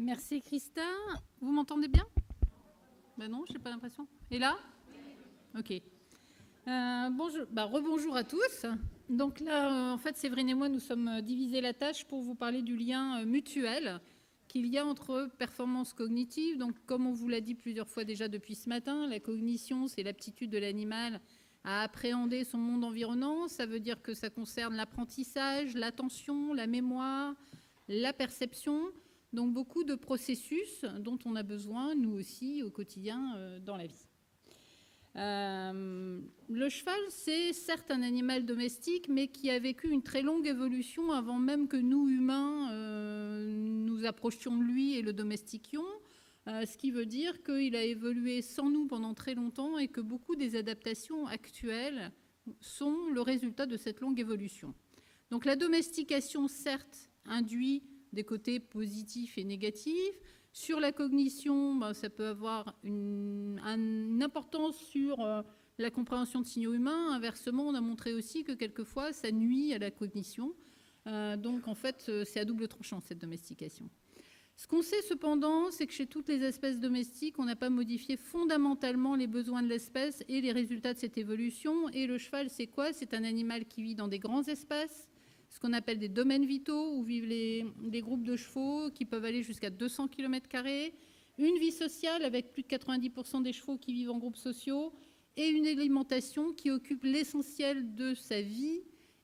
Merci Christa. Vous m'entendez bien? Ben non, je n'ai pas l'impression. Et là? Ok. Bonjour, rebonjour à tous. Donc là, en fait, Séverine et moi, nous sommes divisés la tâche pour vous parler du lien mutuel qu'il y a entre performance cognitive. Donc, comme on vous l'a dit plusieurs fois déjà depuis ce matin, la cognition, c'est l'aptitude de l'animal à appréhender son monde environnant. Ça veut dire que ça concerne l'apprentissage, l'attention, la mémoire, la perception. Donc, beaucoup de processus dont on a besoin, nous aussi, au quotidien, dans la vie. Le cheval, c'est certes un animal domestique, mais qui a vécu une très longue évolution avant même que nous, humains, nous approchions de lui et le domestiquions. Ce qui veut dire qu'il a évolué sans nous pendant très longtemps et que beaucoup des adaptations actuelles sont le résultat de cette longue évolution. Donc la domestication, certes, induit des côtés positifs et négatifs. Sur la cognition, ça peut avoir une importance sur la compréhension de signaux humains. Inversement, on a montré aussi que quelquefois, ça nuit à la cognition. Donc, en fait, c'est à double tranchant, cette domestication. Ce qu'on sait cependant, c'est que chez toutes les espèces domestiques, on n'a pas modifié fondamentalement les besoins de l'espèce et les résultats de cette évolution. Et le cheval, c'est quoi? C'est un animal qui vit dans des grands espaces, ce qu'on appelle des domaines vitaux, où vivent les groupes de chevaux qui peuvent aller jusqu'à 200 km², une vie sociale avec plus de 90% des chevaux qui vivent en groupes sociaux, et une alimentation qui occupe l'essentiel de sa vie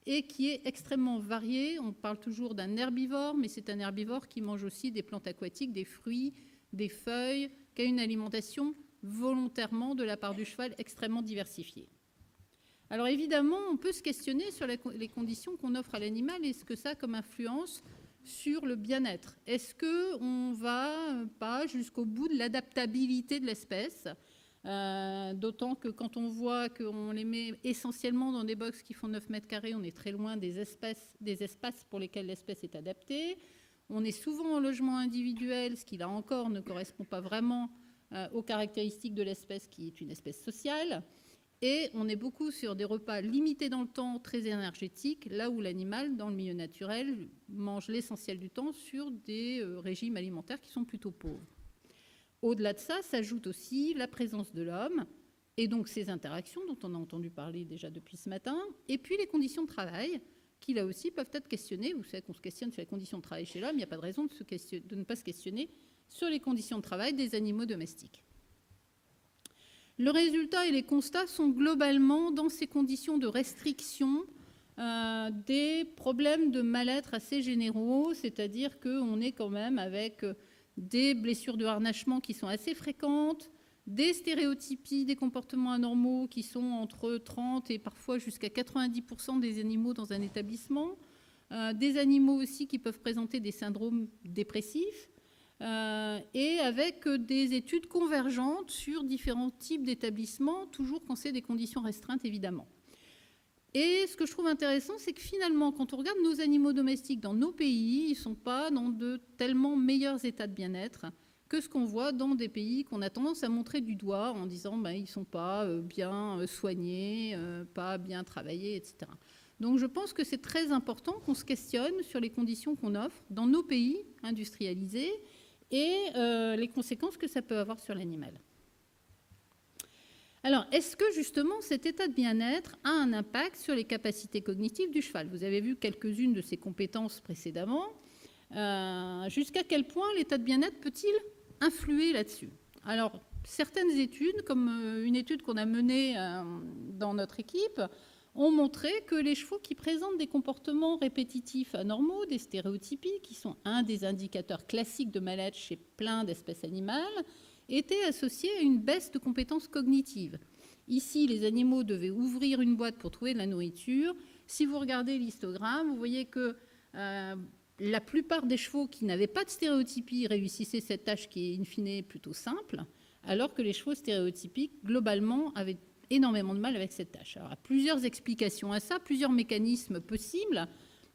et qui est extrêmement variée. On parle toujours d'un herbivore, mais c'est un herbivore qui mange aussi des plantes aquatiques, des fruits, des feuilles, qui a une alimentation volontairement de la part du cheval extrêmement diversifiée. Alors évidemment, on peut se questionner sur les conditions qu'on offre à l'animal et ce que ça a comme influence sur le bien-être. Est-ce qu'on ne va pas jusqu'au bout de l'adaptabilité de l'espèce, d'autant que quand on voit qu'on les met essentiellement dans des box qui font 9 mètres carrés, on est très loin des espaces pour lesquels l'espèce est adaptée. On est souvent en logement individuel, ce qui là encore ne correspond pas vraiment aux caractéristiques de l'espèce qui est une espèce sociale. Et on est beaucoup sur des repas limités dans le temps, très énergétiques, là où l'animal, dans le milieu naturel, mange l'essentiel du temps sur des régimes alimentaires qui sont plutôt pauvres. Au-delà de ça, s'ajoute aussi la présence de l'homme, et donc ces interactions dont on a entendu parler déjà depuis ce matin, et puis les conditions de travail, qui là aussi peuvent être questionnées. Vous savez qu'on se questionne sur les conditions de travail chez l'homme, il n'y a pas de raison de ne pas se questionner sur les conditions de travail des animaux domestiques. Le résultat et les constats sont globalement, dans ces conditions de restriction, des problèmes de mal-être assez généraux, c'est-à-dire qu'on est quand même avec des blessures de harnachement qui sont assez fréquentes, des stéréotypies, des comportements anormaux qui sont entre 30 et parfois jusqu'à 90% des animaux dans un établissement, des animaux aussi qui peuvent présenter des syndromes dépressifs, et avec des études convergentes sur différents types d'établissements, toujours quand c'est des conditions restreintes, évidemment. Et ce que je trouve intéressant, c'est que finalement, quand on regarde nos animaux domestiques dans nos pays, ils ne sont pas dans de tellement meilleurs états de bien-être que ce qu'on voit dans des pays qu'on a tendance à montrer du doigt en disant ils ne sont pas bien soignés, pas bien travaillés, etc. Donc je pense que c'est très important qu'on se questionne sur les conditions qu'on offre dans nos pays industrialisés et les conséquences que ça peut avoir sur l'animal. Alors, est-ce que justement cet état de bien-être a un impact sur les capacités cognitives du cheval? Vous avez vu quelques-unes de ses compétences précédemment. Jusqu'à quel point l'état de bien-être peut-il influer là-dessus? Alors, certaines études, comme une étude qu'on a menée dans notre équipe, ont montré que les chevaux qui présentent des comportements répétitifs anormaux, des stéréotypies, qui sont un des indicateurs classiques de mal-être chez plein d'espèces animales, étaient associés à une baisse de compétences cognitives. Ici, les animaux devaient ouvrir une boîte pour trouver de la nourriture. Si vous regardez l'histogramme, vous voyez que la plupart des chevaux qui n'avaient pas de stéréotypie réussissaient cette tâche qui est in fine plutôt simple, alors que les chevaux stéréotypiques, globalement, avaient énormément de mal avec cette tâche. Alors, il y a plusieurs explications à ça, plusieurs mécanismes possibles,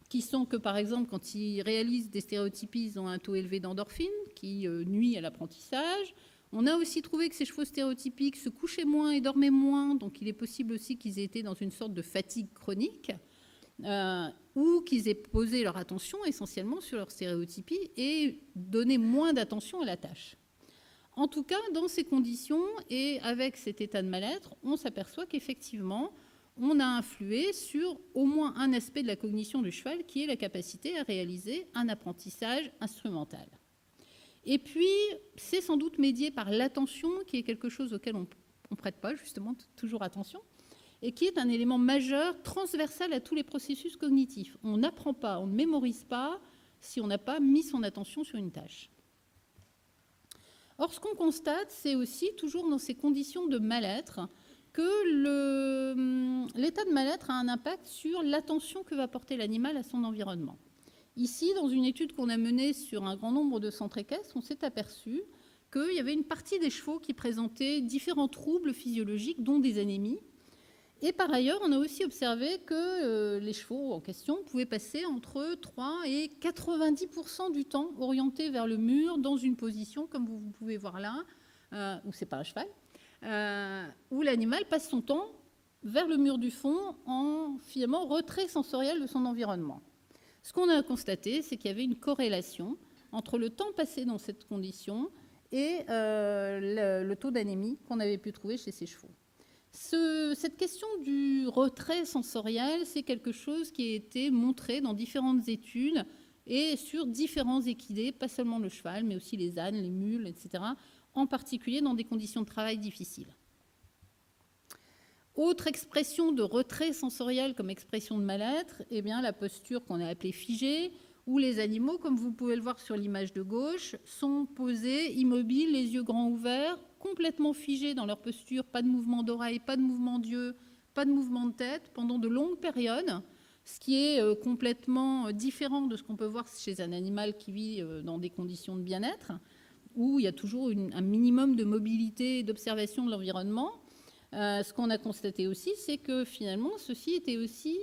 qui sont que, par exemple, quand ils réalisent des stéréotypies, ils ont un taux élevé d'endorphine qui nuit à l'apprentissage. On a aussi trouvé que ces chevaux stéréotypiques se couchaient moins et dormaient moins, donc il est possible aussi qu'ils aient été dans une sorte de fatigue chronique. ou qu'ils aient posé leur attention essentiellement sur leur stéréotypie et donné moins d'attention à la tâche. En tout cas, dans ces conditions et avec cet état de mal-être, on s'aperçoit qu'effectivement, on a influé sur au moins un aspect de la cognition du cheval, qui est la capacité à réaliser un apprentissage instrumental. Et puis, c'est sans doute médié par l'attention, qui est quelque chose auquel on ne prête pas justement toujours attention, et qui est un élément majeur, transversal à tous les processus cognitifs. On n'apprend pas, on ne mémorise pas si on n'a pas mis son attention sur une tâche. Or, ce qu'on constate, c'est aussi, toujours dans ces conditions de mal-être, que l'état de mal-être a un impact sur l'attention que va porter l'animal à son environnement. Ici, dans une étude qu'on a menée sur un grand nombre de centres équestres, on s'est aperçu qu'il y avait une partie des chevaux qui présentaient différents troubles physiologiques, dont des anémies. Et par ailleurs, on a aussi observé que les chevaux en question pouvaient passer entre 3 et 90% du temps orientés vers le mur dans une position, comme vous pouvez voir là, où c'est pas un cheval, où l'animal passe son temps vers le mur du fond en finalement retrait sensoriel de son environnement. Ce qu'on a constaté, c'est qu'il y avait une corrélation entre le temps passé dans cette condition et le taux d'anémie qu'on avait pu trouver chez ces chevaux. Cette question du retrait sensoriel, c'est quelque chose qui a été montré dans différentes études et sur différents équidés, pas seulement le cheval, mais aussi les ânes, les mules, etc., en particulier dans des conditions de travail difficiles. Autre expression de retrait sensoriel comme expression de mal-être, eh bien, la posture qu'on a appelée figée, où les animaux, comme vous pouvez le voir sur l'image de gauche, sont posés, immobiles, les yeux grands ouverts, complètement figés dans leur posture, pas de mouvement d'oreille, pas de mouvement d'yeux, pas de mouvement de tête, pendant de longues périodes, ce qui est complètement différent de ce qu'on peut voir chez un animal qui vit dans des conditions de bien-être, où il y a toujours un minimum de mobilité et d'observation de l'environnement. Ce qu'on a constaté aussi, c'est que finalement, ceci était aussi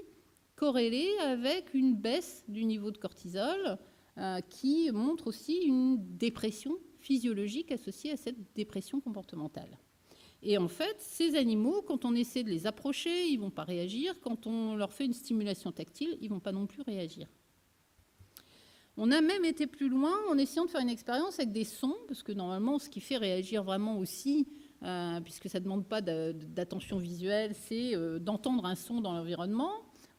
corrélé avec une baisse du niveau de cortisol qui montre aussi une dépression physiologique associée à cette dépression comportementale. Et en fait, ces animaux, quand on essaie de les approcher, ils ne vont pas réagir. Quand on leur fait une stimulation tactile, ils ne vont pas non plus réagir. On a même été plus loin en essayant de faire une expérience avec des sons, parce que normalement, ce qui fait réagir vraiment aussi, puisque ça ne demande pas d'attention visuelle, c'est d'entendre un son dans l'environnement.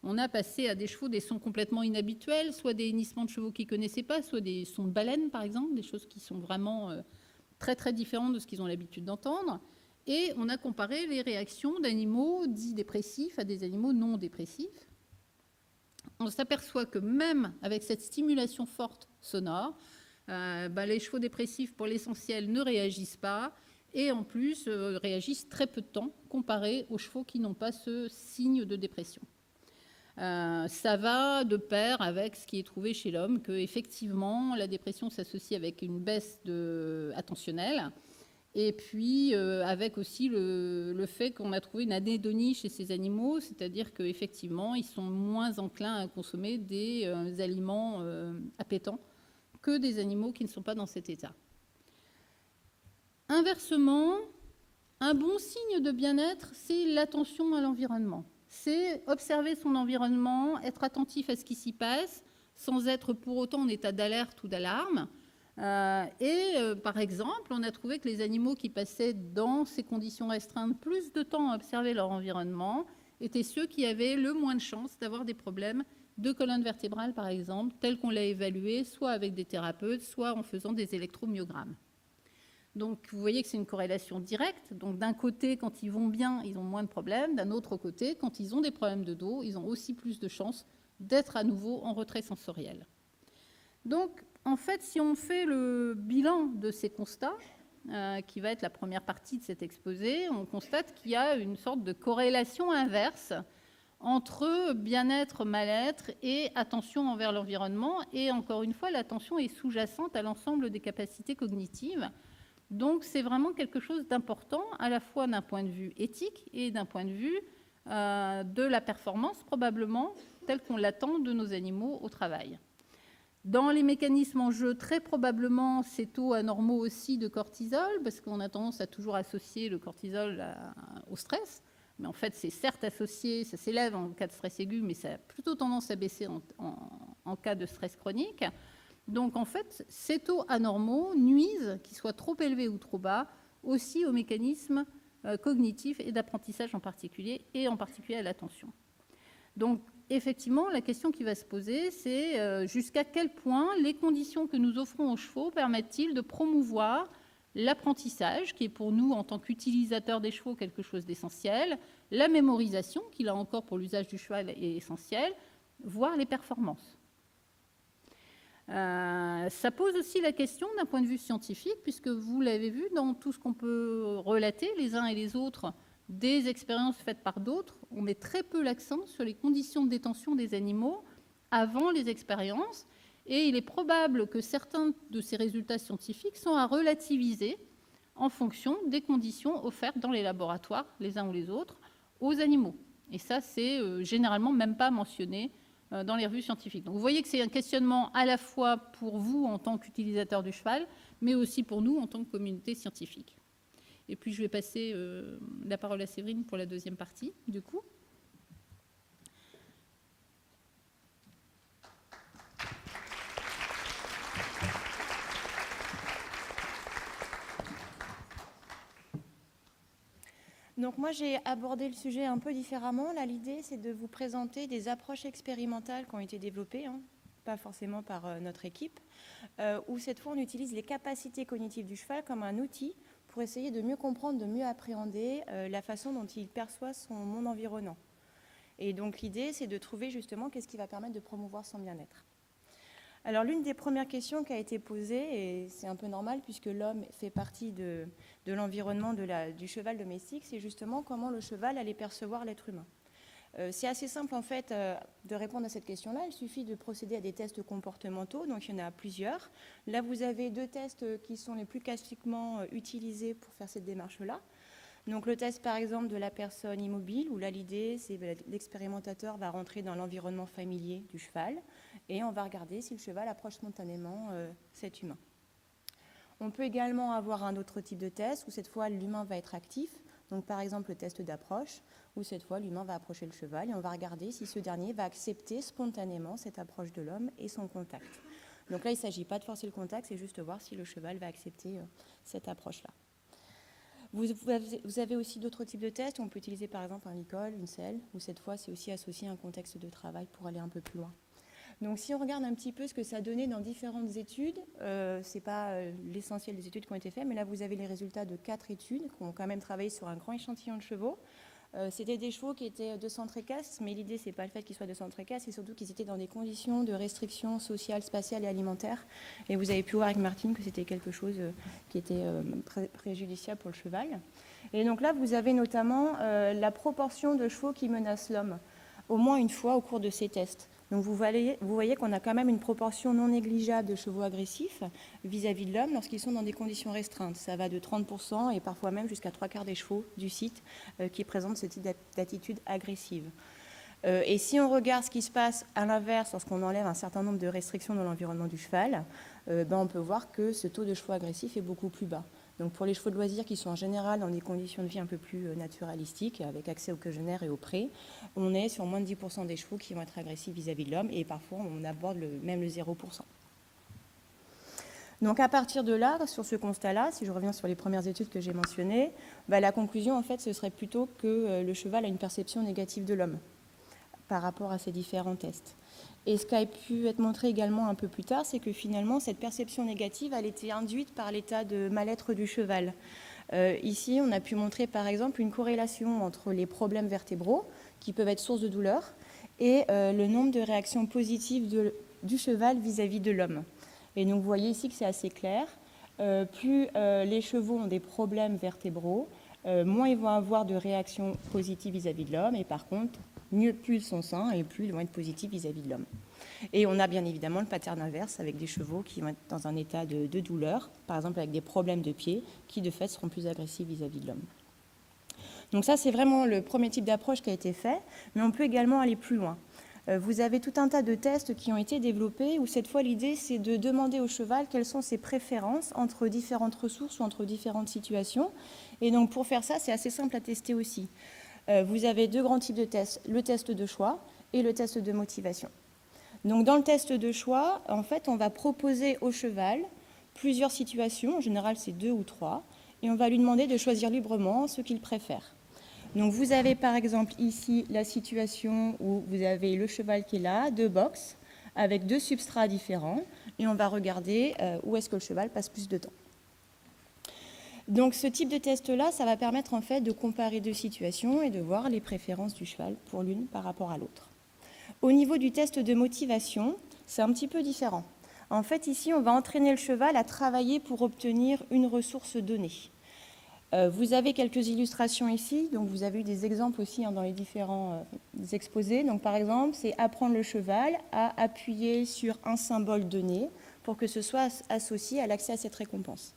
On a passé à des chevaux des sons complètement inhabituels, soit des hennissements de chevaux qu'ils ne connaissaient pas, soit des sons de baleines, par exemple, des choses qui sont vraiment très, très différentes de ce qu'ils ont l'habitude d'entendre. Et on a comparé les réactions d'animaux dits dépressifs à des animaux non dépressifs. On s'aperçoit que même avec cette stimulation forte sonore, les chevaux dépressifs, pour l'essentiel, ne réagissent pas et en plus réagissent très peu de temps comparé aux chevaux qui n'ont pas ce signe de dépression. Ça va de pair avec ce qui est trouvé chez l'homme, qu'effectivement, la dépression s'associe avec une baisse attentionnelle, et puis avec aussi le fait qu'on a trouvé une anédonie chez ces animaux, c'est-à-dire qu'effectivement, ils sont moins enclins à consommer des aliments appétants que des animaux qui ne sont pas dans cet état. Inversement, un bon signe de bien-être, c'est l'attention à l'environnement. C'est observer son environnement, être attentif à ce qui s'y passe, sans être pour autant en état d'alerte ou d'alarme. Par exemple, on a trouvé que les animaux qui passaient dans ces conditions restreintes plus de temps à observer leur environnement étaient ceux qui avaient le moins de chances d'avoir des problèmes de colonne vertébrale, par exemple, tels qu'on l'a évalué, soit avec des thérapeutes, soit en faisant des électromyogrammes. Donc, vous voyez que c'est une corrélation directe. Donc, d'un côté, quand ils vont bien, ils ont moins de problèmes. D'un autre côté, quand ils ont des problèmes de dos, ils ont aussi plus de chances d'être à nouveau en retrait sensoriel. Donc, en fait, si on fait le bilan de ces constats, qui va être la première partie de cet exposé, on constate qu'il y a une sorte de corrélation inverse entre bien-être, mal-être et attention envers l'environnement. Et encore une fois, l'attention est sous-jacente à l'ensemble des capacités cognitives. Donc, c'est vraiment quelque chose d'important, à la fois d'un point de vue éthique et d'un point de vue de la performance, probablement, telle qu'on l'attend de nos animaux au travail. Dans les mécanismes en jeu, très probablement, ces taux anormaux aussi de cortisol, parce qu'on a tendance à toujours associer le cortisol au stress, mais en fait, c'est certes associé, ça s'élève en cas de stress aigu, mais ça a plutôt tendance à baisser en cas de stress chronique. Donc, en fait, ces taux anormaux nuisent, qu'ils soient trop élevés ou trop bas, aussi aux mécanismes cognitifs et d'apprentissage en particulier, et en particulier à l'attention. Donc, effectivement, la question qui va se poser, c'est jusqu'à quel point les conditions que nous offrons aux chevaux permettent-ils de promouvoir l'apprentissage, qui est pour nous, en tant qu'utilisateurs des chevaux, quelque chose d'essentiel, la mémorisation, qui là encore pour l'usage du cheval est essentielle, voire les performances. Ça pose aussi la question d'un point de vue scientifique, puisque vous l'avez vu dans tout ce qu'on peut relater les uns et les autres, des expériences faites par d'autres, on met très peu l'accent sur les conditions de détention des animaux avant les expériences, et il est probable que certains de ces résultats scientifiques sont à relativiser en fonction des conditions offertes dans les laboratoires, les uns ou les autres, aux animaux. Et ça, c'est généralement même pas mentionné dans les revues scientifiques. Donc vous voyez que c'est un questionnement à la fois pour vous en tant qu'utilisateur du cheval, mais aussi pour nous en tant que communauté scientifique. Et puis je vais passer la parole à Séverine pour la deuxième partie, du coup. Donc moi, j'ai abordé le sujet un peu différemment. Là, l'idée, c'est de vous présenter des approches expérimentales qui ont été développées, pas forcément par notre équipe, où cette fois, on utilise les capacités cognitives du cheval comme un outil pour essayer de mieux comprendre, de mieux appréhender la façon dont il perçoit son monde environnant. Et donc, l'idée, c'est de trouver justement qu'est-ce qui va permettre de promouvoir son bien-être. Alors, l'une des premières questions qui a été posée, et c'est un peu normal puisque l'homme fait partie de l'environnement du cheval domestique, c'est justement comment le cheval allait percevoir l'être humain. C'est assez simple en fait de répondre à cette question-là. Il suffit de procéder à des tests comportementaux, donc il y en a plusieurs. Là, vous avez 2 tests qui sont les plus classiquement utilisés pour faire cette démarche-là. Donc le test par exemple de la personne immobile, où là l'idée c'est que l'expérimentateur va rentrer dans l'environnement familier du cheval et on va regarder si le cheval approche spontanément cet humain. On peut également avoir un autre type de test où cette fois l'humain va être actif, donc par exemple le test d'approche, où cette fois l'humain va approcher le cheval et on va regarder si ce dernier va accepter spontanément cette approche de l'homme et son contact. Donc là il ne s'agit pas de forcer le contact, c'est juste de voir si le cheval va accepter cette approche-là. Vous avez aussi d'autres types de tests. On peut utiliser par exemple un licol, une selle, où cette fois c'est aussi associé à un contexte de travail pour aller un peu plus loin. Donc si on regarde un petit peu ce que ça a donné dans différentes études, ce n'est pas l'essentiel des études qui ont été faites, mais là vous avez les résultats de 4 études qui ont quand même travaillé sur un grand échantillon de chevaux. C'était des chevaux qui étaient de centre équestre, mais l'idée, ce n'est pas le fait qu'ils soient de centre équestre, c'est surtout qu'ils étaient dans des conditions de restriction sociale, spatiale et alimentaire. Et vous avez pu voir avec Martine que c'était quelque chose qui était préjudiciable pour le cheval. Et donc là, vous avez notamment la proportion de chevaux qui menacent l'homme, au moins une fois au cours de ces tests. Donc vous voyez qu'on a quand même une proportion non négligeable de chevaux agressifs vis-à-vis de l'homme lorsqu'ils sont dans des conditions restreintes. Ça va de 30% et parfois même jusqu'à 3/4 des chevaux du site qui présentent ce type d'attitude agressive. Et si on regarde ce qui se passe à l'inverse lorsqu'on enlève un certain nombre de restrictions dans l'environnement du cheval, on peut voir que ce taux de chevaux agressifs est beaucoup plus bas. Donc pour les chevaux de loisirs qui sont en général dans des conditions de vie un peu plus naturalistiques, avec accès aux congénères et aux prés, on est sur moins de 10% des chevaux qui vont être agressifs vis-à-vis de l'homme, et parfois on aborde même le 0%. Donc à partir de là, sur ce constat-là, si je reviens sur les premières études que j'ai mentionnées, la conclusion en fait ce serait plutôt que le cheval a une perception négative de l'homme par rapport à ces différents tests. Et ce qui a pu être montré également un peu plus tard, c'est que finalement, cette perception négative, elle était induite par l'état de mal-être du cheval. Ici, on a pu montrer par exemple une corrélation entre les problèmes vertébraux, qui peuvent être source de douleur, et le nombre de réactions positives du cheval vis-à-vis de l'homme. Et donc, vous voyez ici que c'est assez clair. Plus les chevaux ont des problèmes vertébraux, moins ils vont avoir de réactions positives vis-à-vis de l'homme, et par contre, plus ils sont sains et plus ils vont être positifs vis-à-vis de l'homme. Et on a bien évidemment le pattern inverse avec des chevaux qui vont être dans un état de douleur, par exemple avec des problèmes de pied, qui de fait seront plus agressifs vis-à-vis de l'homme. Donc ça, c'est vraiment le premier type d'approche qui a été fait, mais on peut également aller plus loin. Vous avez tout un tas de tests qui ont été développés où cette fois l'idée c'est de demander au cheval quelles sont ses préférences entre différentes ressources ou entre différentes situations. Et donc pour faire ça, c'est assez simple à tester aussi. vous avez deux grands types de tests, le test de choix et le test de motivation. Donc dans le test de choix, en fait, on va proposer au cheval plusieurs situations, en général c'est 2 ou 3, et on va lui demander de choisir librement ce qu'il préfère. Donc vous avez par exemple ici la situation où vous avez le cheval qui est là, 2 box, avec 2 substrats différents, et on va regarder où est-ce que le cheval passe plus de temps. Donc ce type de test-là, ça va permettre en fait de comparer 2 situations et de voir les préférences du cheval pour l'une par rapport à l'autre. Au niveau du test de motivation, c'est un petit peu différent. En fait, ici, on va entraîner le cheval à travailler pour obtenir une ressource donnée. Vous avez quelques illustrations ici, donc vous avez eu des exemples aussi dans les différents exposés. Donc par exemple, c'est apprendre le cheval à appuyer sur un symbole donné pour que ce soit associé à l'accès à cette récompense.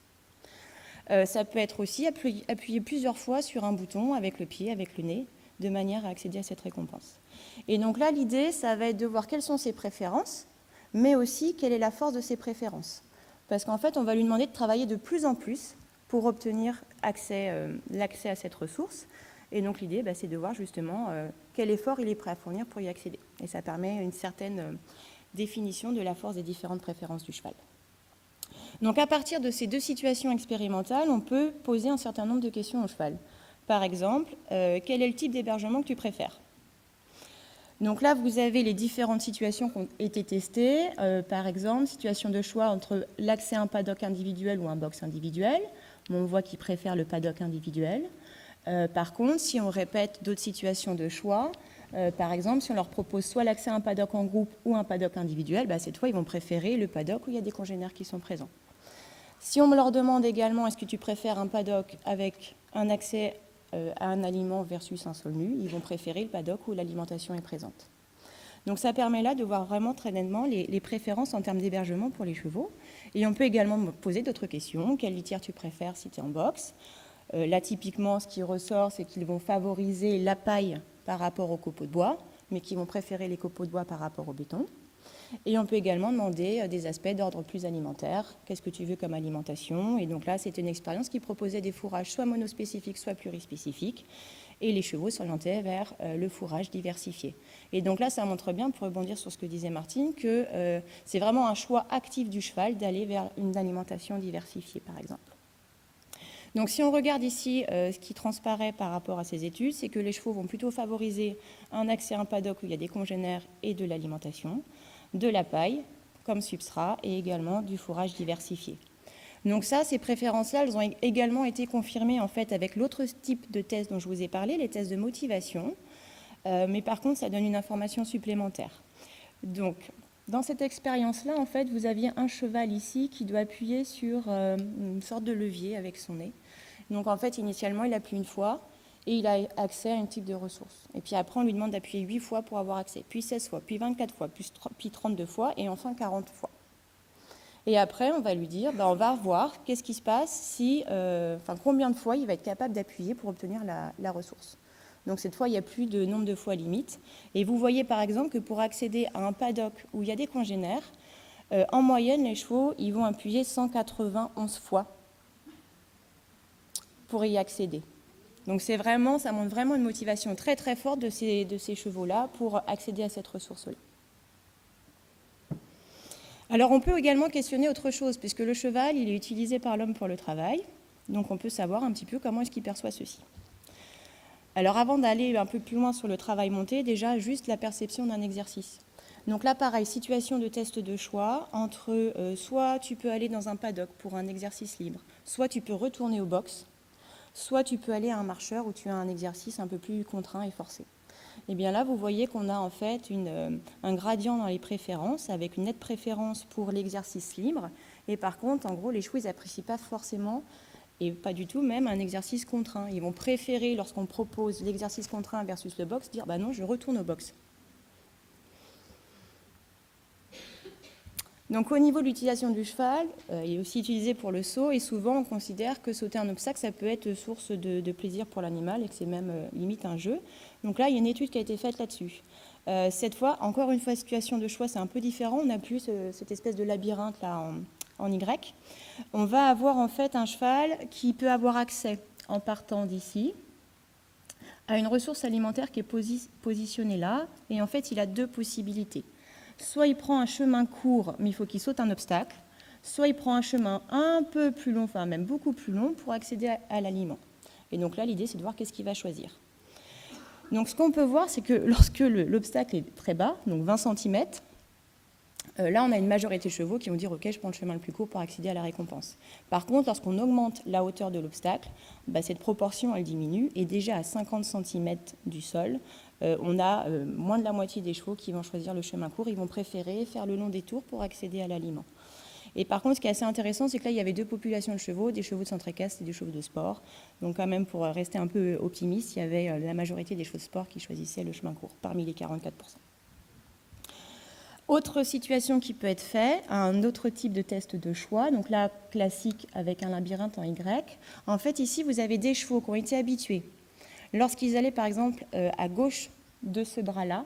Ça peut être aussi appuyer plusieurs fois sur un bouton avec le pied, avec le nez, de manière à accéder à cette récompense. Et donc là, l'idée, ça va être de voir quelles sont ses préférences, mais aussi quelle est la force de ses préférences. Parce qu'en fait, on va lui demander de travailler de plus en plus pour obtenir l'accès à cette ressource. Et donc l'idée, c'est de voir justement quel effort il est prêt à fournir pour y accéder. Et ça permet une certaine définition de la force des différentes préférences du cheval. Donc à partir de ces 2 situations expérimentales, on peut poser un certain nombre de questions au cheval. Par exemple, quel est le type d'hébergement que tu préfères ? Donc là, vous avez les différentes situations qui ont été testées. Par exemple, situation de choix entre l'accès à un paddock individuel ou un box individuel. On voit qu'il préfère le paddock individuel. Par contre, si on répète d'autres situations de choix, par exemple, si on leur propose soit l'accès à un paddock en groupe ou un paddock individuel, cette fois, ils vont préférer le paddock où il y a des congénères qui sont présents. Si on me leur demande également, est-ce que tu préfères un paddock avec un accès à un aliment versus un sol nu, ils vont préférer le paddock où l'alimentation est présente. Donc ça permet là de voir vraiment très nettement les préférences en termes d'hébergement pour les chevaux. Et on peut également me poser d'autres questions. Quelle litière tu préfères si tu es en box ? Là, typiquement, ce qui ressort, c'est qu'ils vont favoriser la paille par rapport aux copeaux de bois, mais qu'ils vont préférer les copeaux de bois par rapport au béton. Et on peut également demander des aspects d'ordre plus alimentaire. Qu'est-ce que tu veux comme alimentation ? Et donc là, c'était une expérience qui proposait des fourrages soit monospécifiques, soit plurispécifiques. Et les chevaux s'orientaient vers le fourrage diversifié. Et donc là, ça montre bien, pour rebondir sur ce que disait Martine, que c'est vraiment un choix actif du cheval d'aller vers une alimentation diversifiée, par exemple. Donc si on regarde ici, ce qui transparaît par rapport à ces études, c'est que les chevaux vont plutôt favoriser un accès à un paddock où il y a des congénères et de l'alimentation, de la paille comme substrat et également du fourrage diversifié. Donc ça, ces préférences-là, elles ont également été confirmées en fait avec l'autre type de test dont je vous ai parlé, les tests de motivation, mais par contre, ça donne une information supplémentaire. Donc, dans cette expérience-là, en fait, vous aviez un cheval ici qui doit appuyer sur une sorte de levier avec son nez. Donc, en fait, initialement, il appuie une fois et il a accès à un type de ressource. Et puis après, on lui demande d'appuyer 8 fois pour avoir accès, puis 16 fois, puis 24 fois, puis 32 fois, et enfin 40 fois. Et après, on va lui dire, on va voir qu'est-ce qui se passe si, combien de fois il va être capable d'appuyer pour obtenir la ressource. Donc cette fois, il n'y a plus de nombre de fois limite. Et vous voyez par exemple que pour accéder à un paddock où il y a des congénères, en moyenne, les chevaux, ils vont appuyer 191 fois pour y accéder. Donc ça montre vraiment une motivation très très forte de ces chevaux-là pour accéder à cette ressource-là. Alors on peut également questionner autre chose, puisque le cheval, il est utilisé par l'homme pour le travail, donc on peut savoir un petit peu comment est-ce qu'il perçoit ceci. Alors avant d'aller un peu plus loin sur le travail monté, déjà juste la perception d'un exercice. Donc là pareil, situation de test de choix, entre soit tu peux aller dans un paddock pour un exercice libre, soit tu peux retourner au box, soit tu peux aller à un marcheur où tu as un exercice un peu plus contraint et forcé. Et bien là, vous voyez qu'on a en fait un gradient dans les préférences, avec une nette préférence pour l'exercice libre. Et par contre, en gros, les chevaux, ils n'apprécient pas forcément, et pas du tout même, un exercice contraint. Ils vont préférer, lorsqu'on propose l'exercice contraint versus le box, dire « non, je retourne au box ». Donc au niveau de l'utilisation du cheval, il est aussi utilisé pour le saut, et souvent on considère que sauter un obstacle, ça peut être source de plaisir pour l'animal, et que c'est même limite un jeu. Donc là, il y a une étude qui a été faite là-dessus. Cette fois, encore une fois, situation de choix, c'est un peu différent. On n'a plus cette espèce de labyrinthe là en Y. On va avoir en fait un cheval qui peut avoir accès, en partant d'ici, a une ressource alimentaire qui est positionnée là, et en fait, il a deux possibilités. Soit il prend un chemin court, mais il faut qu'il saute un obstacle, soit il prend un chemin un peu plus long, enfin même beaucoup plus long, pour accéder à l'aliment. Et donc là, l'idée, c'est de voir qu'est-ce qu'il va choisir. Donc ce qu'on peut voir, c'est que lorsque l'obstacle est très bas, donc 20 cm, là, on a une majorité de chevaux qui vont dire « Ok, je prends le chemin le plus court pour accéder à la récompense ». Par contre, lorsqu'on augmente la hauteur de l'obstacle, cette proportion, elle diminue. Et déjà à 50 cm du sol, on a moins de la moitié des chevaux qui vont choisir le chemin court. Ils vont préférer faire le long des tours pour accéder à l'aliment. Et par contre, ce qui est assez intéressant, c'est que là, il y avait deux populations de chevaux, des chevaux de centre équestre et des chevaux de sport. Donc quand même, pour rester un peu optimiste, il y avait la majorité des chevaux de sport qui choisissaient le chemin court, parmi les 44%. Autre situation qui peut être faite, un autre type de test de choix, donc là, classique avec un labyrinthe en Y. En fait, ici, vous avez des chevaux qui ont été habitués, lorsqu'ils allaient par exemple à gauche de ce bras-là,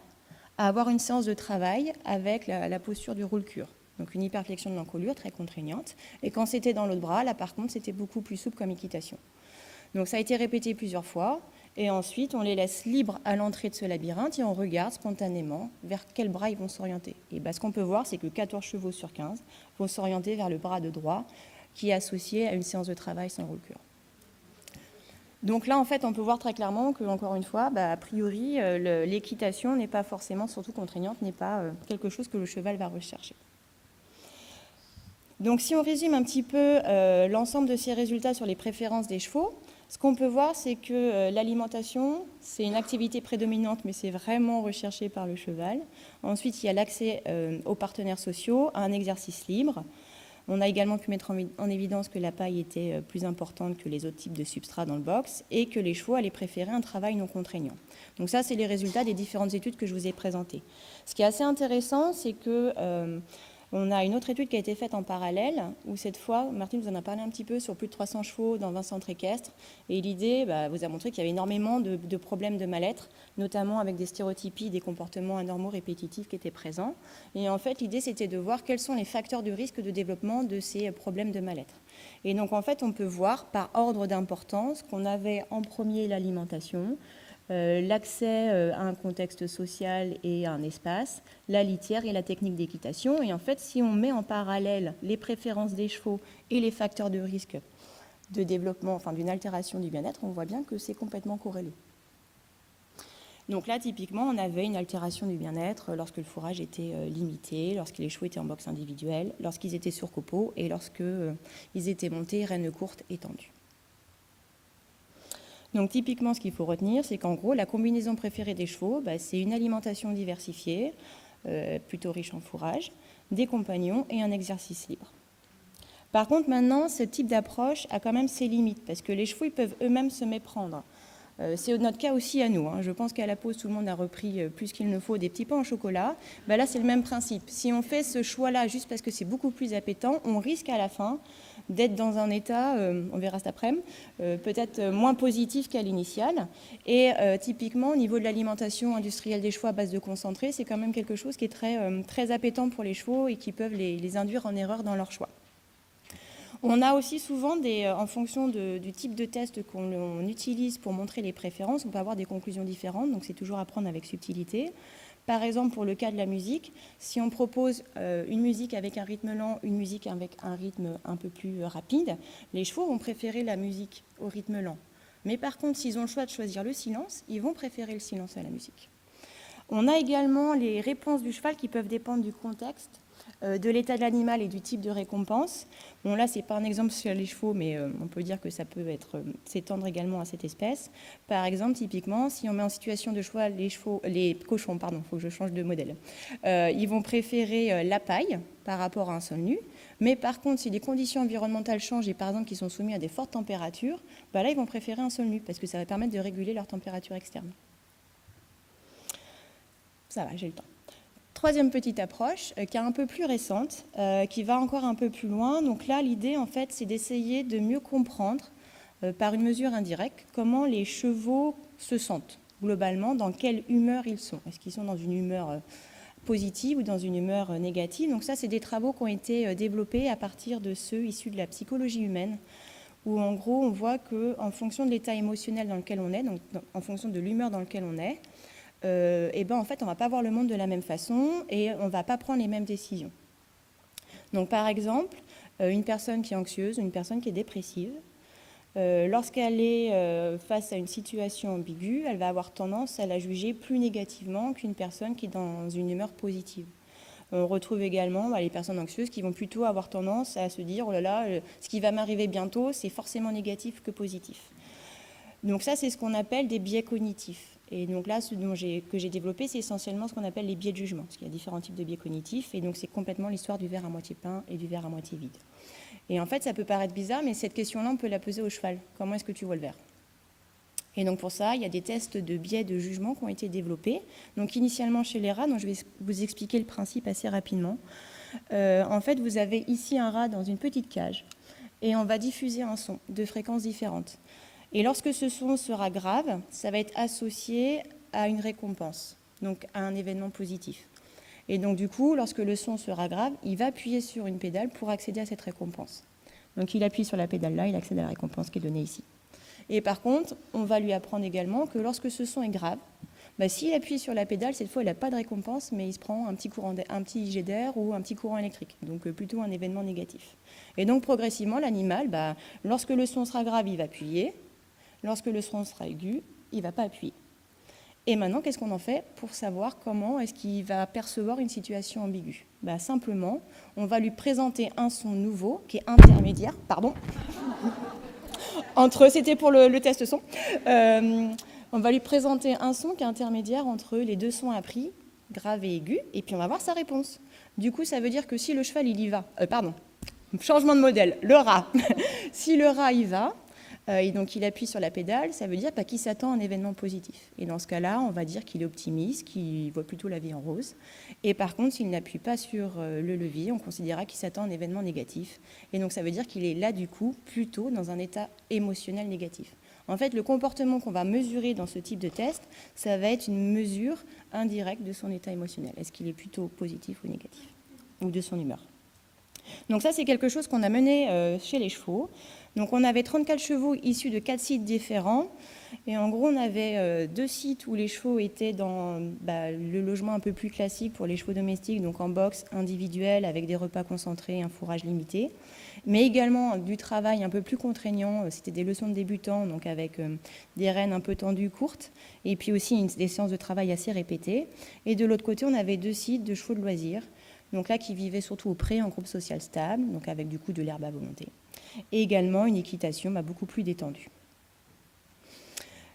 à avoir une séance de travail avec la posture du roule-cure. Donc une hyperflexion de l'encolure très contraignante. Et quand c'était dans l'autre bras, là par contre, c'était beaucoup plus souple comme équitation. Donc ça a été répété plusieurs fois. Et ensuite, on les laisse libres à l'entrée de ce labyrinthe et on regarde spontanément vers quel bras ils vont s'orienter. Et ce qu'on peut voir, c'est que 14 chevaux sur 15 vont s'orienter vers le bras de droit, qui est associé à une séance de travail sans roule-cure. Donc là, en fait, on peut voir très clairement que, encore une fois, a priori, l'équitation n'est pas forcément, surtout contraignante, n'est pas quelque chose que le cheval va rechercher. Donc si on résume un petit peu l'ensemble de ces résultats sur les préférences des chevaux, ce qu'on peut voir, c'est que l'alimentation, c'est une activité prédominante, mais c'est vraiment recherché par le cheval. Ensuite, il y a l'accès aux partenaires sociaux, à un exercice libre. On a également pu mettre en évidence que la paille était plus importante que les autres types de substrats dans le box et que les chevaux allaient préférer un travail non contraignant. Donc ça, c'est les résultats des différentes études que je vous ai présentées. Ce qui est assez intéressant, c'est que on a une autre étude qui a été faite en parallèle, où cette fois, Martine vous en a parlé un petit peu, sur plus de 300 chevaux dans 20 centres équestres. Et l'idée vous a montré qu'il y avait énormément de problèmes de mal-être, notamment avec des stéréotypies, des comportements anormaux répétitifs qui étaient présents. Et en fait, l'idée, c'était de voir quels sont les facteurs de risque de développement de ces problèmes de mal-être. Et donc, en fait, on peut voir par ordre d'importance qu'on avait en premier l'alimentation, l'accès à un contexte social et à un espace, la litière et la technique d'équitation. Et en fait, si on met en parallèle les préférences des chevaux et les facteurs de risque de développement, enfin d'une altération du bien-être, on voit bien que c'est complètement corrélé. Donc là, typiquement, on avait une altération du bien-être lorsque le fourrage était limité, lorsque les chevaux étaient en boxe individuelle, lorsqu'ils étaient sur copeaux et lorsqu'ils étaient montés rênes courtes et tendues. Donc typiquement, ce qu'il faut retenir, c'est qu'en gros, la combinaison préférée des chevaux, c'est une alimentation diversifiée, plutôt riche en fourrage, des compagnons et un exercice libre. Par contre, maintenant, ce type d'approche a quand même ses limites, parce que les chevaux ils peuvent eux-mêmes se méprendre. C'est notre cas aussi à nous. Je pense qu'à la pause, tout le monde a repris plus qu'il ne faut des petits pains au chocolat. Là, c'est le même principe. Si on fait ce choix-là juste parce que c'est beaucoup plus appétant, on risque à la fin d'être dans un état, on verra cet après-midi, peut-être moins positif qu'à l'initial. Et typiquement, au niveau de l'alimentation industrielle des chevaux à base de concentré, c'est quand même quelque chose qui est très appétant pour les chevaux et qui peuvent les induire en erreur dans leur choix. On a aussi souvent, en fonction du type de test qu'on utilise pour montrer les préférences, on peut avoir des conclusions différentes, donc c'est toujours à prendre avec subtilité. Par exemple, pour le cas de la musique, si on propose une musique avec un rythme lent, une musique avec un rythme un peu plus rapide, les chevaux vont préférer la musique au rythme lent. Mais par contre, s'ils ont le choix de choisir le silence, ils vont préférer le silence à la musique. On a également les réponses du cheval qui peuvent dépendre du contexte, de l'état de l'animal et du type de récompense. Bon, là, ce n'est pas un exemple sur les chevaux, mais on peut dire que ça peut s'étendre également à cette espèce. Par exemple, typiquement, si on met en situation de choix les cochons, il faut que je change de modèle, ils vont préférer la paille par rapport à un sol nu. Mais par contre, si les conditions environnementales changent et par exemple qu'ils sont soumis à des fortes températures, là, ils vont préférer un sol nu parce que ça va permettre de réguler leur température externe. Ça va, j'ai le temps. Troisième petite approche, qui est un peu plus récente, qui va encore un peu plus loin. Donc là, l'idée, en fait, c'est d'essayer de mieux comprendre, par une mesure indirecte, comment les chevaux se sentent, globalement, dans quelle humeur ils sont. Est-ce qu'ils sont dans une humeur positive ou dans une humeur négative? Donc ça, c'est des travaux qui ont été développés à partir de ceux issus de la psychologie humaine, où en gros, on voit qu'en fonction de l'état émotionnel dans lequel on est, donc en fonction de l'humeur dans laquelle on est, en fait, on ne va pas voir le monde de la même façon et on ne va pas prendre les mêmes décisions. Donc, par exemple, une personne qui est anxieuse, une personne qui est dépressive, lorsqu'elle est face à une situation ambiguë, elle va avoir tendance à la juger plus négativement qu'une personne qui est dans une humeur positive. On retrouve également les personnes anxieuses qui vont plutôt avoir tendance à se dire « Oh là là, ce qui va m'arriver bientôt, c'est forcément négatif que positif ». Donc ça, c'est ce qu'on appelle des biais cognitifs. Et donc là, ce que j'ai développé, c'est essentiellement ce qu'on appelle les biais de jugement, parce qu'il y a différents types de biais cognitifs, et donc c'est complètement l'histoire du verre à moitié plein et du verre à moitié vide. Et en fait, ça peut paraître bizarre, mais cette question-là, on peut la poser au cheval. Comment est-ce que tu vois le verre ? Et donc pour ça, il y a des tests de biais de jugement qui ont été développés. Donc initialement chez les rats, donc je vais vous expliquer le principe assez rapidement. En fait, vous avez ici un rat dans une petite cage, et on va diffuser un son de fréquences différentes. Et lorsque ce son sera grave, ça va être associé à une récompense, donc à un événement positif. Et donc du coup, lorsque le son sera grave, il va appuyer sur une pédale pour accéder à cette récompense. Donc il appuie sur la pédale là, il accède à la récompense qui est donnée ici. Et par contre, on va lui apprendre également que lorsque ce son est grave, s'il appuie sur la pédale, cette fois il n'a pas de récompense, mais il se prend un petit jet d'air ou un petit courant électrique, donc plutôt un événement négatif. Et donc progressivement, l'animal, lorsque le son sera grave, il va appuyer. Lorsque le son sera aigu, il ne va pas appuyer. Et maintenant, qu'est-ce qu'on en fait pour savoir comment est-ce qu'il va percevoir une situation ambiguë ? Simplement, on va lui présenter un son nouveau qui est intermédiaire, c'était pour le test son, on va lui présenter un son qui est intermédiaire entre les deux sons appris, grave et aigu, et puis on va voir sa réponse. Du coup, ça veut dire que si le cheval, il y va, changement de modèle, le rat, si le rat y va, et donc il appuie sur la pédale, ça veut dire qu'il s'attend à un événement positif. Et dans ce cas-là, on va dire qu'il est optimiste, qu'il voit plutôt la vie en rose. Et par contre, s'il n'appuie pas sur le levier, on considérera qu'il s'attend à un événement négatif. Et donc ça veut dire qu'il est là, du coup, plutôt dans un état émotionnel négatif. En fait, le comportement qu'on va mesurer dans ce type de test, ça va être une mesure indirecte de son état émotionnel. Est-ce qu'il est plutôt positif ou négatif ? Ou de son humeur. Donc ça, c'est quelque chose qu'on a mené chez les chevaux. Donc on avait 34 chevaux issus de 4 sites différents. Et en gros, on avait 2 sites où les chevaux étaient dans le logement un peu plus classique pour les chevaux domestiques, donc en box individuel avec des repas concentrés, un fourrage limité. Mais également du travail un peu plus contraignant, c'était des leçons de débutants, donc avec des rênes un peu tendues, courtes, et puis aussi des séances de travail assez répétées. Et de l'autre côté, on avait 2 sites de chevaux de loisirs, donc là qui vivaient surtout au pré en groupe social stable, donc avec du coup de l'herbe à volonté. Et également une équitation beaucoup plus détendue.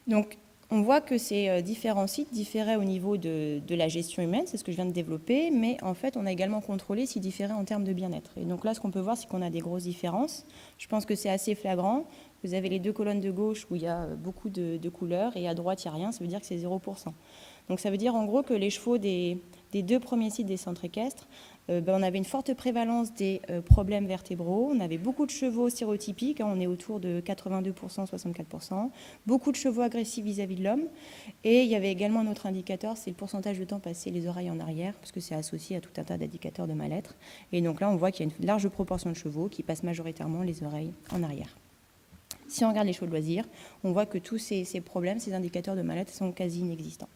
Donc, on voit que ces différents sites différaient au niveau de la gestion humaine, c'est ce que je viens de développer, mais en fait, on a également contrôlé s'ils différaient en termes de bien-être. Et donc là, ce qu'on peut voir, c'est qu'on a des grosses différences. Je pense que c'est assez flagrant. Vous avez les 2 colonnes de gauche où il y a beaucoup de couleurs, et à droite, il n'y a rien, ça veut dire que c'est 0%. Donc ça veut dire en gros que les chevaux des 2 premiers sites des centres équestres, on avait une forte prévalence des problèmes vertébraux, on avait beaucoup de chevaux stéréotypiques, on est autour de 82%, 64%, beaucoup de chevaux agressifs vis-à-vis de l'homme, et il y avait également un autre indicateur, c'est le pourcentage de temps passé les oreilles en arrière, parce que c'est associé à tout un tas d'indicateurs de mal-être, et donc là on voit qu'il y a une large proportion de chevaux qui passent majoritairement les oreilles en arrière. Si on regarde les chevaux de loisirs, on voit que tous ces problèmes, ces indicateurs de mal-être sont quasi inexistants.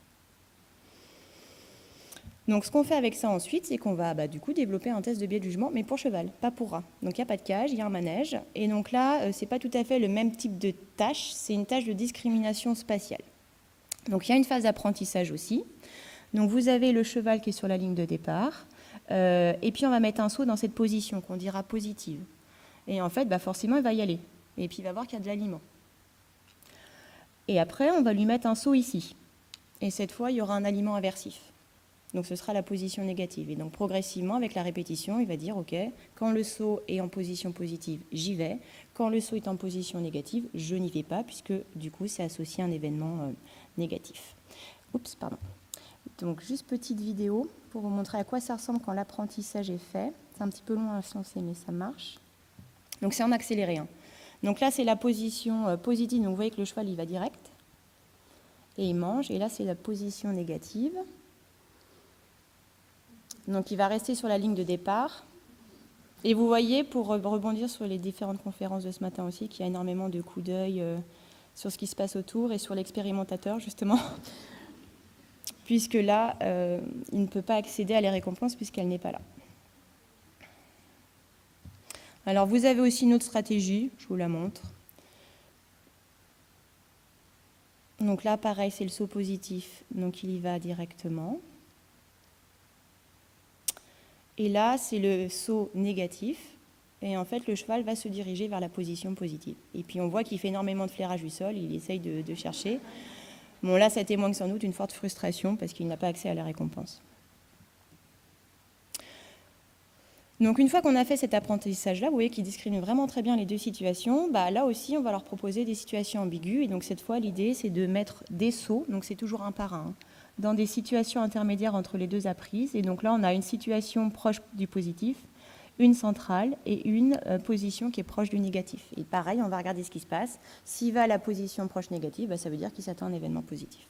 Donc ce qu'on fait avec ça ensuite, c'est qu'on va du coup développer un test de biais de jugement, mais pour cheval, pas pour rat. Donc il n'y a pas de cage, il y a un manège, et donc là, c'est pas tout à fait le même type de tâche, c'est une tâche de discrimination spatiale. Donc il y a une phase d'apprentissage aussi. Donc vous avez le cheval qui est sur la ligne de départ, et puis on va mettre un saut dans cette position qu'on dira positive. Et en fait, forcément, il va y aller. Et puis il va voir qu'il y a de l'aliment. Et après, on va lui mettre un saut ici. Et cette fois, il y aura un aliment aversif. Donc ce sera la position négative. Et donc progressivement, avec la répétition, il va dire, OK, quand le saut est en position positive, j'y vais. Quand le saut est en position négative, je n'y vais pas, puisque du coup, c'est associé à un événement négatif. Oups, pardon. Donc juste petite vidéo pour vous montrer à quoi ça ressemble quand l'apprentissage est fait. C'est un petit peu long à lancer, mais ça marche. Donc c'est en accéléré. Donc là, c'est la position positive. Donc vous voyez que le cheval, il va direct. Et il mange. Et là, c'est la position négative. Donc il va rester sur la ligne de départ. Et vous voyez, pour rebondir sur les différentes conférences de ce matin aussi, qu'il y a énormément de coups d'œil sur ce qui se passe autour et sur l'expérimentateur, justement, puisque là, il ne peut pas accéder à les récompenses puisqu'elle n'est pas là. Alors, vous avez aussi une autre stratégie, je vous la montre. Donc là, pareil, c'est le saut positif, donc il y va directement. Et là, c'est le saut négatif. Et en fait, le cheval va se diriger vers la position positive. Et puis, on voit qu'il fait énormément de flairage du sol. Il essaye de chercher. Bon, là, ça témoigne sans doute d'une forte frustration parce qu'il n'a pas accès à la récompense. Donc, une fois qu'on a fait cet apprentissage-là, vous voyez qu'il discrimine vraiment très bien les deux situations. Bah, là aussi, on va leur proposer des situations ambiguës. Et donc, cette fois, l'idée, c'est de mettre des sauts. Donc, c'est toujours un par un, dans des situations intermédiaires entre les deux apprises. Et donc là, on a une situation proche du positif, une centrale et une position qui est proche du négatif. Et pareil, on va regarder ce qui se passe. S'il va à la position proche négative, bah, ça veut dire qu'il s'attend à un événement positif.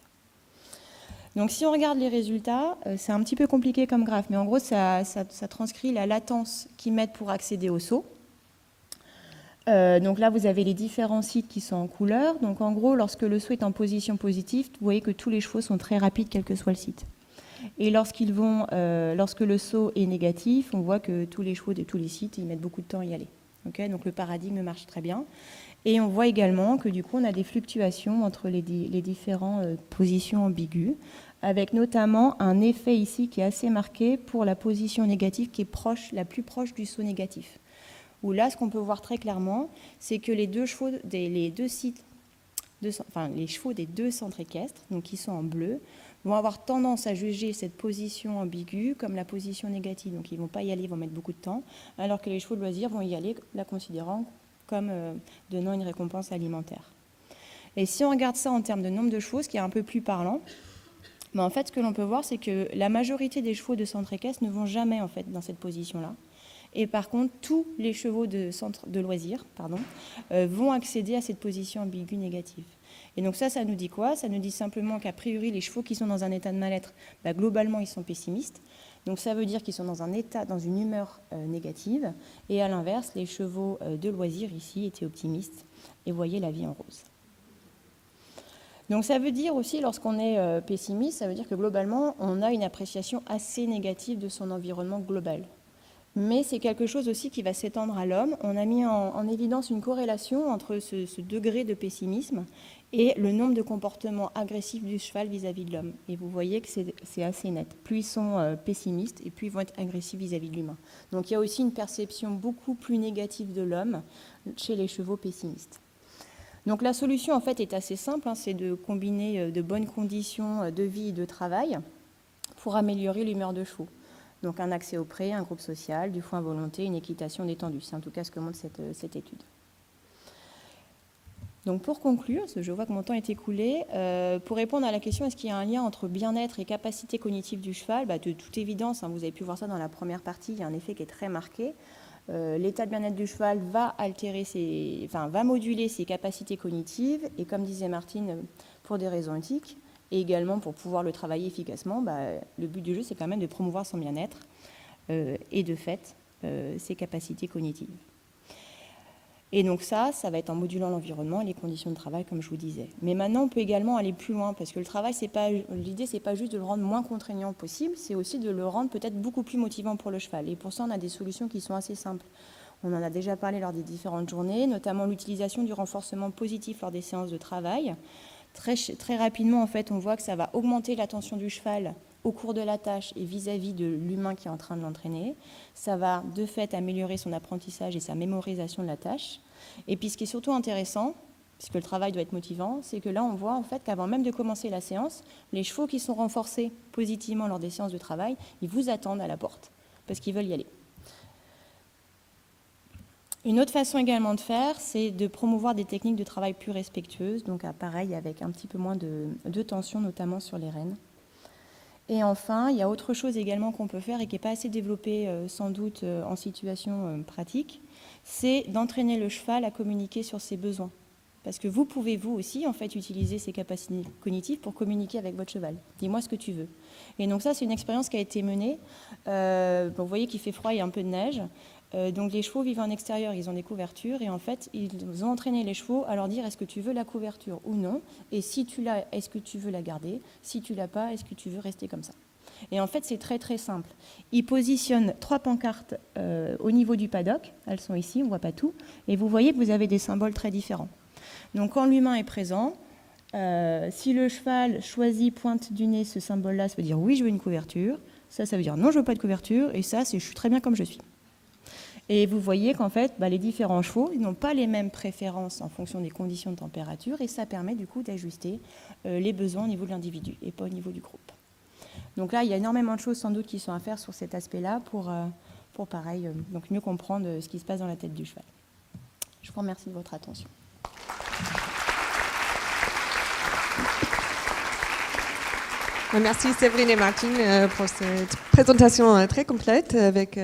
Donc si on regarde les résultats, c'est un petit peu compliqué comme graphe, mais en gros, ça transcrit la latence qu'ils mettent pour accéder au saut. Donc là, vous avez les différents sites qui sont en couleur. Donc en gros, lorsque le saut est en position positive, vous voyez que tous les chevaux sont très rapides, quel que soit le site. Et lorsque le saut est négatif, on voit que tous les chevaux de tous les sites, ils mettent beaucoup de temps à y aller. Okay, donc le paradigme marche très bien. Et on voit également que du coup, on a des fluctuations entre les différentes positions ambiguës, avec notamment un effet ici qui est assez marqué pour la position négative qui est la plus proche du saut négatif. Où là, ce qu'on peut voir très clairement, c'est que les chevaux des deux centres équestres, donc qui sont en bleu, vont avoir tendance à juger cette position ambiguë comme la position négative. Donc ils ne vont pas y aller, ils vont mettre beaucoup de temps, alors que les chevaux de loisirs vont y aller, la considérant comme donnant une récompense alimentaire. Et si on regarde ça en termes de nombre de chevaux, ce qui est un peu plus parlant, mais en fait, ce que l'on peut voir, c'est que la majorité des chevaux de centre équestre ne vont jamais en fait dans cette position-là. Et par contre, tous les chevaux de centre de loisirs vont accéder à cette position ambiguë négative. Et donc ça nous dit quoi? Ça nous dit simplement qu'a priori, les chevaux qui sont dans un état de mal-être, globalement, ils sont pessimistes. Donc ça veut dire qu'ils sont dans une humeur négative. Et à l'inverse, les chevaux de loisirs ici étaient optimistes et voyaient la vie en rose. Donc ça veut dire aussi, lorsqu'on est pessimiste, ça veut dire que globalement, on a une appréciation assez négative de son environnement global. Mais c'est quelque chose aussi qui va s'étendre à l'homme. On a mis en évidence une corrélation entre ce degré de pessimisme et le nombre de comportements agressifs du cheval vis-à-vis de l'homme. Et vous voyez que c'est assez net. Plus ils sont pessimistes, et plus ils vont être agressifs vis-à-vis de l'humain. Donc il y a aussi une perception beaucoup plus négative de l'homme chez les chevaux pessimistes. Donc la solution en fait est assez simple, c'est de combiner de bonnes conditions de vie et de travail pour améliorer l'humeur de chevaux. Donc un accès au pré, un groupe social, du foin à volonté, une équitation détendue. C'est en tout cas ce que montre cette étude. Donc pour conclure, parce que je vois que mon temps est écoulé, pour répondre à la question est-ce qu'il y a un lien entre bien-être et capacité cognitive du cheval, de toute évidence, vous avez pu voir ça dans la première partie, il y a un effet qui est très marqué. L'état de bien-être du cheval va moduler ses capacités cognitives, et comme disait Martine, pour des raisons éthiques, et également pour pouvoir le travailler efficacement, le but du jeu, c'est quand même de promouvoir son bien-être et de fait, ses capacités cognitives. Et donc ça va être en modulant l'environnement et les conditions de travail, comme je vous disais. Mais maintenant, on peut également aller plus loin, parce que le travail, l'idée, c'est pas juste de le rendre moins contraignant possible, c'est aussi de le rendre peut-être beaucoup plus motivant pour le cheval. Et pour ça, on a des solutions qui sont assez simples. On en a déjà parlé lors des différentes journées, notamment l'utilisation du renforcement positif lors des séances de travail. Très rapidement, en fait, on voit que ça va augmenter l'attention du cheval au cours de la tâche et vis-à-vis de l'humain qui est en train de l'entraîner. Ça va, de fait, améliorer son apprentissage et sa mémorisation de la tâche. Et puis, ce qui est surtout intéressant, puisque le travail doit être motivant, c'est que là, on voit en fait qu'avant même de commencer la séance, les chevaux qui sont renforcés positivement lors des séances de travail, ils vous attendent à la porte, parce qu'ils veulent y aller. Une autre façon également de faire, c'est de promouvoir des techniques de travail plus respectueuses, donc pareil, avec un petit peu moins de tension, notamment sur les rênes. Et enfin, il y a autre chose également qu'on peut faire et qui n'est pas assez développé sans doute en situation pratique, c'est d'entraîner le cheval à communiquer sur ses besoins. Parce que vous pouvez, vous aussi, en fait, utiliser ces capacités cognitives pour communiquer avec votre cheval. Dis-moi ce que tu veux. Et donc ça, c'est une expérience qui a été menée. Vous voyez qu'il fait froid, il y a un peu de neige. Donc les chevaux vivent en extérieur, ils ont des couvertures et en fait ils ont entraîné les chevaux à leur dire est-ce que tu veux la couverture ou non, et si tu l'as, est-ce que tu veux la garder, si tu l'as pas, est-ce que tu veux rester comme ça. Et en fait c'est très très simple. Ils positionnent 3 pancartes au niveau du paddock, elles sont ici, on ne voit pas tout, et vous voyez que vous avez des symboles très différents. Donc quand l'humain est présent, si le cheval choisit pointe du nez, ce symbole-là, ça veut dire oui je veux une couverture, ça veut dire non je veux pas de couverture, et ça c'est je suis très bien comme je suis. Et vous voyez qu'en fait, les différents chevaux n'ont pas les mêmes préférences en fonction des conditions de température et ça permet du coup d'ajuster les besoins au niveau de l'individu et pas au niveau du groupe. Donc là, il y a énormément de choses sans doute qui sont à faire sur cet aspect-là pour pareil, donc mieux comprendre ce qui se passe dans la tête du cheval. Je vous remercie de votre attention. Merci Séverine et Martine pour cette présentation très complète avec